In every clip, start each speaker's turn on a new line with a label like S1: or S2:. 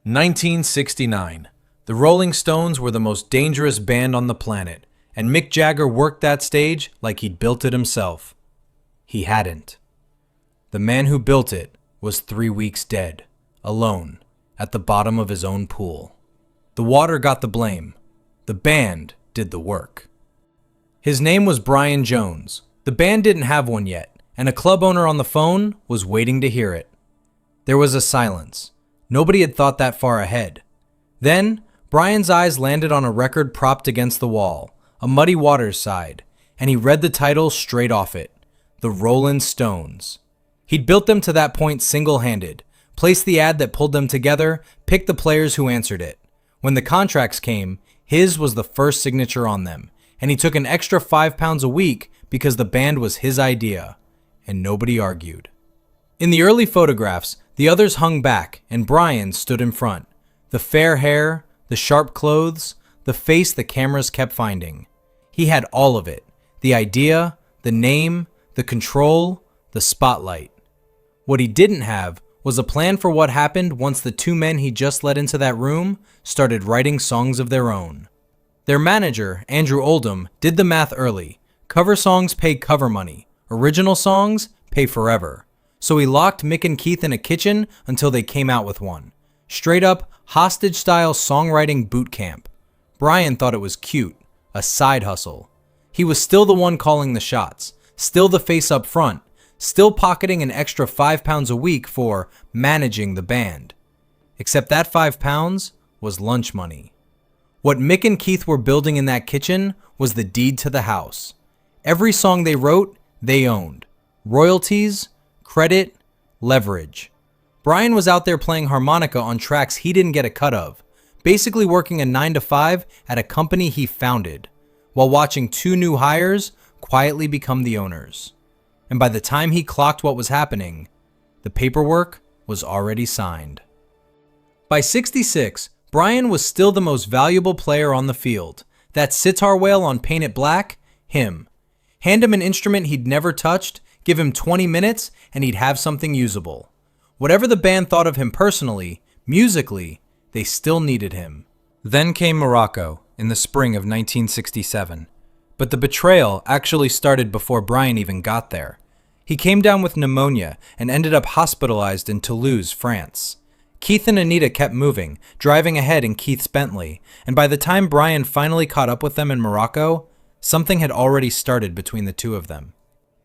S1: 1969. The Rolling Stones were the most dangerous band on the planet, and Mick Jagger worked that stage like he'd built it himself. He hadn't. The man who built it was 3 weeks dead, alone, at the bottom of his own pool. The water got the blame. The band did the work. His name was Brian Jones. The band didn't have one yet, and a club owner on the phone was waiting to hear it. There was a silence. Nobody had thought that far ahead. Then, Brian's eyes landed on a record propped against the wall, a Muddy Waters side, and he read the title straight off it, The Rollin Stones. He'd built them to that point single-handed, placed the ad that pulled them together, picked the players who answered it. When the contracts came, his was the first signature on them, and he took an extra £5 a week because the band was his idea, and nobody argued. In the early photographs, the others hung back, and Brian stood in front. The fair hair, the sharp clothes, the face the cameras kept finding. He had all of it. The idea, the name, the control, the spotlight. What he didn't have was a plan for what happened once the two men he just let into that room started writing songs of their own. Their manager, Andrew Oldham, did the math early. Cover songs pay cover money. Original songs pay forever. So he locked Mick and Keith in a kitchen until they came out with one. Straight up, hostage-style songwriting boot camp. Brian thought it was cute, a side hustle. He was still the one calling the shots, still the face up front, still pocketing an extra £5 a week for managing the band. Except that £5 was lunch money. What Mick and Keith were building in that kitchen was the deed to the house. Every song they wrote, they owned. Royalties, credit, leverage. Brian was out there playing harmonica on tracks he didn't get a cut of, basically working a 9-to-5 at a company he founded, while watching two new hires quietly become the owners. And by the time he clocked what was happening, the paperwork was already signed. By '66, Brian was still the most valuable player on the field. That sitar whale on Paint It Black, him. Hand him an instrument he'd never touched, give him 20 minutes, and he'd have something usable. Whatever the band thought of him personally, musically, they still needed him. Then came Morocco in the spring of 1967. But the betrayal actually started before Brian even got there. He came down with pneumonia and ended up hospitalized in Toulouse, France. Keith and Anita kept moving, driving ahead in Keith's Bentley, and by the time Brian finally caught up with them in Morocco, something had already started between the two of them.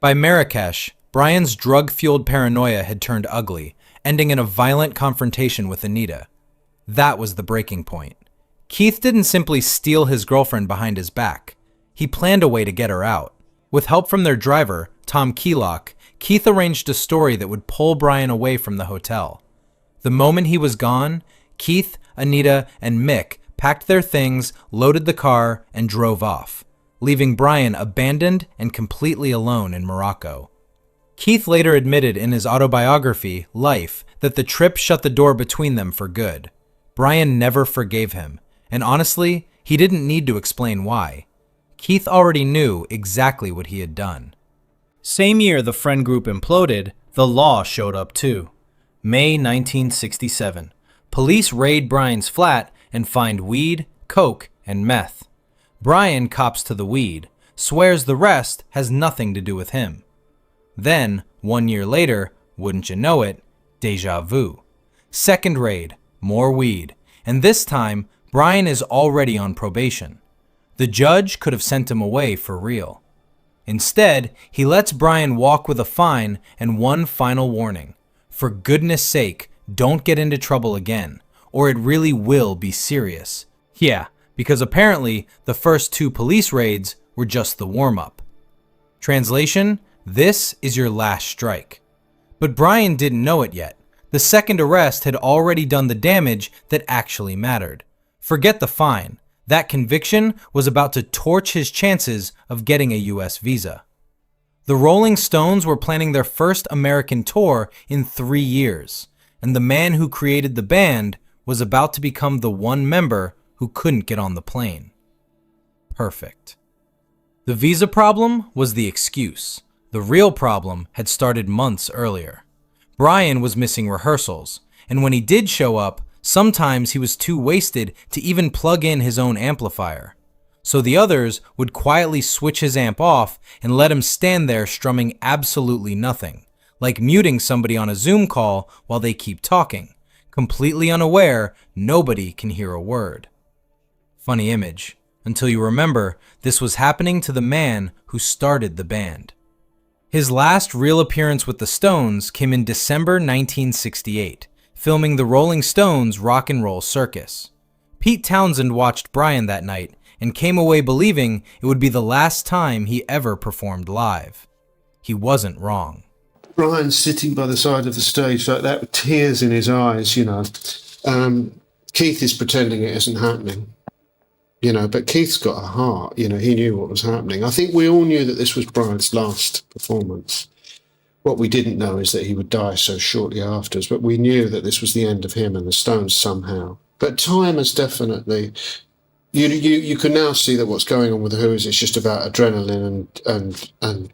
S1: By Marrakesh, Brian's drug-fueled paranoia had turned ugly, ending in a violent confrontation with Anita. That was the breaking point. Keith didn't simply steal his girlfriend behind his back. He planned a way to get her out. With help from their driver, Tom Keylock, Keith arranged a story that would pull Brian away from the hotel. The moment he was gone, Keith, Anita, and Mick packed their things, loaded the car, and drove off, leaving Brian abandoned and completely alone in Morocco. Keith later admitted in his autobiography, Life, that the trip shut the door between them for good. Brian never forgave him, and honestly, he didn't need to explain why. Keith already knew exactly what he had done. Same year the friend group imploded, the law showed up too. May 1967. Police raid Brian's flat and find weed, coke, and meth. Brian cops to the weed, swears the rest has nothing to do with him. Then, 1 year later, wouldn't you know it, déjà vu. Second raid, more weed, and this time, Brian is already on probation. The judge could have sent him away for real. Instead, he lets Brian walk with a fine and one final warning. For goodness sake, don't get into trouble again, or it really will be serious. Yeah, because apparently the first 2 police raids were just the warm-up. Translation: this is your last strike. But Brian didn't know it yet. The second arrest had already done the damage that actually mattered. Forget the fine. That conviction was about to torch his chances of getting a US visa. The Rolling Stones were planning their first American tour in 3 years, and the man who created the band was about to become the one member who couldn't get on the plane. Perfect. The visa problem was the excuse. The real problem had started months earlier. Brian was missing rehearsals, and when he did show up, Sometimes he was too wasted to even plug in his own amplifier. So the others would quietly switch his amp off and let him stand there strumming absolutely nothing, like muting somebody on a Zoom call while they keep talking, completely unaware nobody can hear a word. Funny image, until you remember this was happening to the man who started the band. His last real appearance with the Stones came in December 1968, filming the Rolling Stones' Rock and Roll Circus. Pete Townsend watched Brian that night and came away believing it would be the last time he ever performed live. He wasn't wrong.
S2: Brian's sitting by the side of the stage like that with tears in his eyes, Keith is pretending it isn't happening, but Keith's got a heart, he knew what was happening. I think we all knew that this was Brian's last performance. What we didn't know is that he would die so shortly afterwards, but we knew that this was the end of him and the Stones somehow. But time has definitely... You can now see that what's going on with the Who is it's just about adrenaline and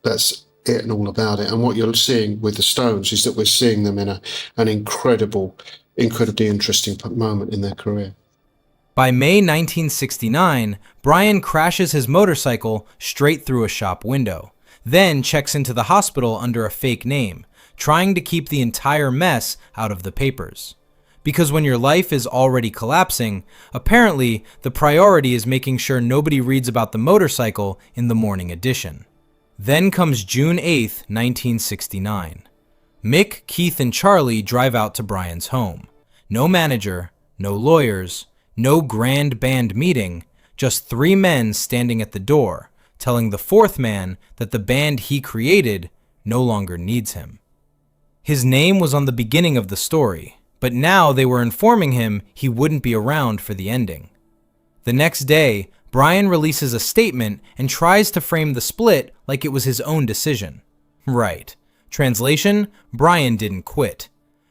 S2: that's it and all about it. And what you're seeing with the Stones is that we're seeing them in an incredibly interesting moment in their career.
S1: By May 1969, Brian crashes his motorcycle straight through a shop window, then checks into the hospital under a fake name, trying to keep the entire mess out of the papers. Because when your life is already collapsing, apparently the priority is making sure nobody reads about the motorcycle in the morning edition. Then comes June 8th, 1969. Mick, Keith, and Charlie drive out to Brian's home. No manager, no lawyers, no grand band meeting, just 3 men standing at the door, telling the 4th man that the band he created no longer needs him. His name was on the beginning of the story, but now they were informing him he wouldn't be around for the ending. The next day, Brian releases a statement and tries to frame the split like it was his own decision. Right. Translation, Brian didn't quit.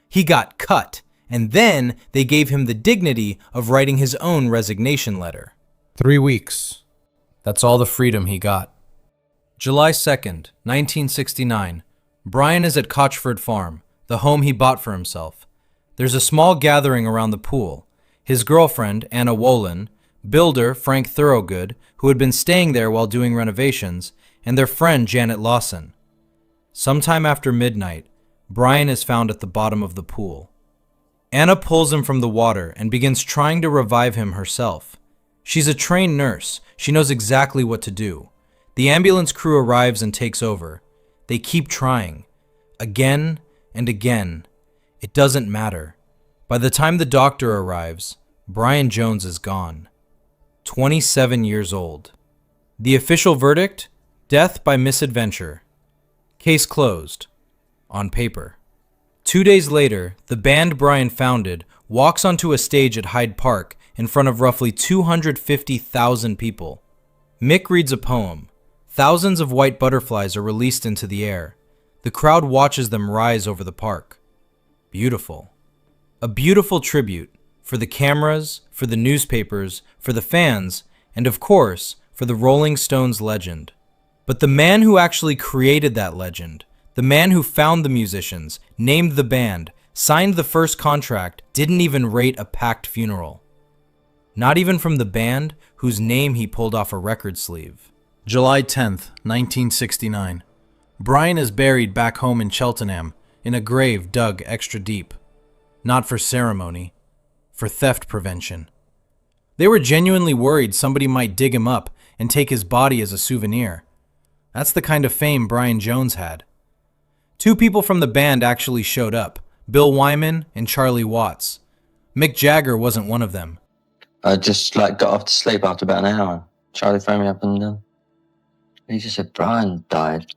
S1: He got cut, and then they gave him the dignity of writing his own resignation letter. 3 weeks. That's all the freedom he got. July 2nd, 1969. Brian is at Cotchford Farm, the home he bought for himself. There's a small gathering around the pool. His girlfriend, Anna Wolin, builder Frank Thorogood, who had been staying there while doing renovations, and their friend Janet Lawson. Sometime after midnight, Brian is found at the bottom of the pool. Anna pulls him from the water and begins trying to revive him herself. She's a trained nurse. She knows exactly what to do. The ambulance crew arrives and takes over. They keep trying. Again and again. It doesn't matter. By the time the doctor arrives, Brian Jones is gone. 27 years old. The official verdict? Death by misadventure. Case closed. On paper. 2 days later, the band Brian founded walks onto a stage at Hyde Park in front of roughly 250,000 people. Mick reads a poem. Thousands of white butterflies are released into the air. The crowd watches them rise over the park. Beautiful. A beautiful tribute for the cameras, for the newspapers, for the fans, and of course, for the Rolling Stones legend. But the man who actually created that legend, the man who found the musicians, named the band, signed the first contract, didn't even rate a packed funeral. Not even from the band whose name he pulled off a record sleeve. July 10th, 1969. Brian is buried back home in Cheltenham, in a grave dug extra deep. Not for ceremony, for theft prevention. They were genuinely worried somebody might dig him up and take his body as a souvenir. That's the kind of fame Brian Jones had. 2 people from the band actually showed up, Bill Wyman and Charlie Watts. Mick Jagger wasn't one of them.
S3: I just got off to sleep after about an hour. Charlie phoned me up and he just said, Brian died.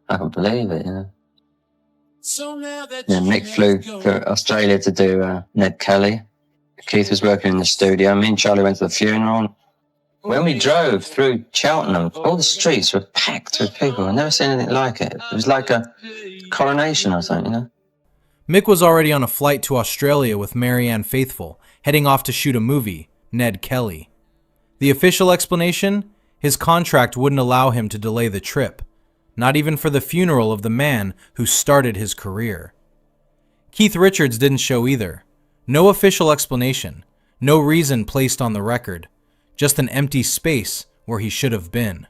S3: I can't believe it, Mick flew to Australia to do Ned Kelly. Keith was working in the studio. Me and Charlie went to the funeral. When we drove through Cheltenham, all the streets were packed with people. I've never seen anything like it. It was like a coronation or something,
S1: Mick was already on a flight to Australia with Marianne Faithfull, heading off to shoot a movie, Ned Kelly. The official explanation? His contract wouldn't allow him to delay the trip. Not even for the funeral of the man who started his career. Keith Richards didn't show either. No official explanation, no reason placed on the record, just an empty space where he should have been.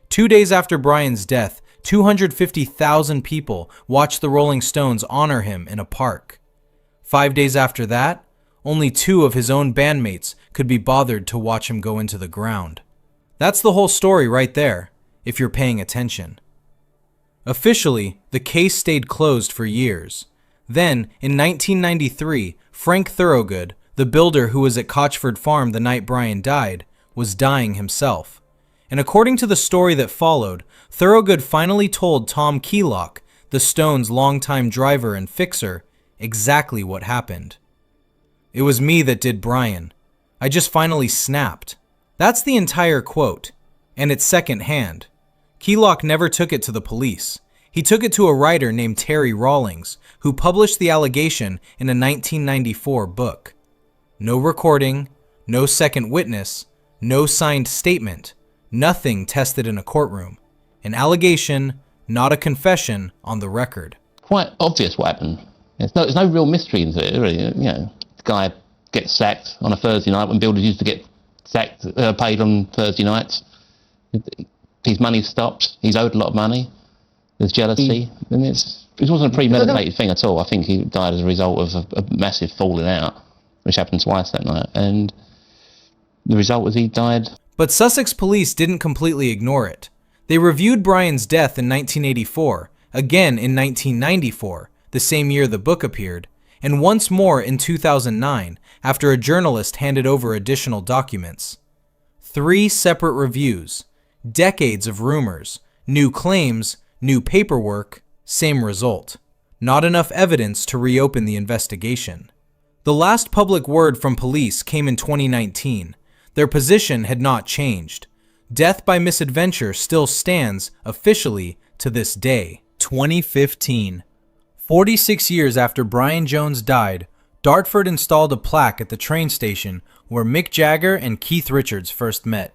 S1: 2 days after Brian's death, 250,000 people watched the Rolling Stones honor him in a park. 5 days after that, only 2 of his own bandmates could be bothered to watch him go into the ground. That's the whole story right there, if you're paying attention. Officially, the case stayed closed for years. Then, in 1993, Frank Thorogood, the builder who was at Cotchford Farm the night Brian died, was dying himself. And according to the story that followed, Thorogood finally told Tom Keylock, the Stones' longtime driver and fixer, exactly what happened. "It was me that did Brian. I just finally snapped." That's the entire quote, and it's secondhand. Keylock never took it to the police. He took it to a writer named Terry Rawlings, who published the allegation in a 1994 book. No recording, no second witness, no signed statement, nothing tested in a courtroom. An allegation, not a confession on the record.
S4: Quite obvious what happened. There's no real mystery into it, really. The guy gets sacked on a Thursday night when builders used to get paid on Thursday nights. His money stopped. He's owed a lot of money. There's jealousy. And it wasn't a premeditated thing at all. I think he died as a result of a massive falling out, which happened twice that night. And the result was he died.
S1: But Sussex police didn't completely ignore it. They reviewed Brian's death in 1984, again in 1994, the same year the book appeared, and once more in 2009, after a journalist handed over additional documents. 3 separate reviews, decades of rumors, new claims, new paperwork, same result. Not enough evidence to reopen the investigation. The last public word from police came in 2019. Their position had not changed. Death by misadventure still stands, officially, to this day. 2015. 46 years after Brian Jones died, Dartford installed a plaque at the train station where Mick Jagger and Keith Richards first met.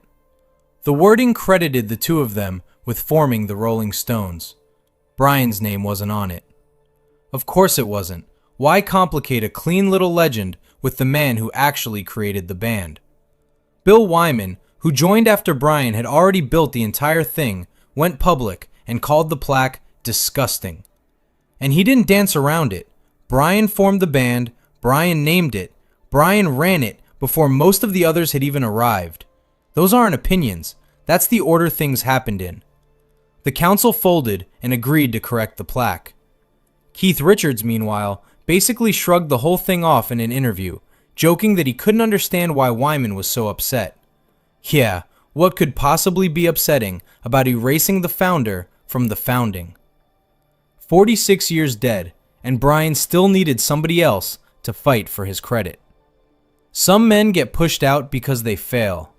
S1: The wording credited the two of them with forming the Rolling Stones. Brian's name wasn't on it. Of course it wasn't. Why complicate a clean little legend with the man who actually created the band? Bill Wyman, who joined after Brian had already built the entire thing, went public and called the plaque disgusting. And he didn't dance around it. Brian formed the band, Brian named it, Brian ran it before most of the others had even arrived. Those aren't opinions. That's the order things happened in. The council folded and agreed to correct the plaque. Keith Richards, meanwhile, basically shrugged the whole thing off in an interview, joking that he couldn't understand why Wyman was so upset. Yeah, what could possibly be upsetting about erasing the founder from the founding? 46 years dead, and Brian still needed somebody else to fight for his credit. Some men get pushed out because they fail.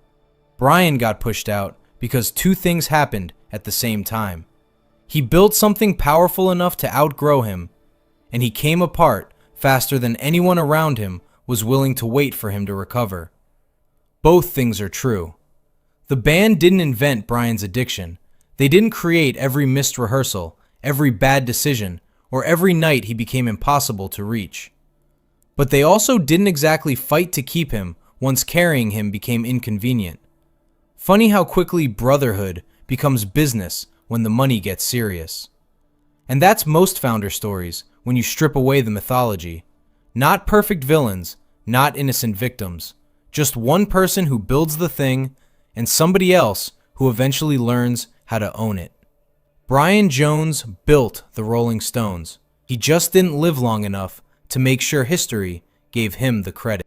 S1: Brian got pushed out because 2 things happened at the same time. He built something powerful enough to outgrow him, and he came apart faster than anyone around him was willing to wait for him to recover. Both things are true. The band didn't invent Brian's addiction. They didn't create every missed rehearsal, every bad decision, or every night he became impossible to reach. But they also didn't exactly fight to keep him once carrying him became inconvenient. Funny how quickly brotherhood becomes business when the money gets serious. And that's most founder stories when you strip away the mythology. Not perfect villains, not innocent victims. Just one person who builds the thing and somebody else who eventually learns how to own it. Brian Jones built the Rolling Stones. He just didn't live long enough to make sure history gave him the credit.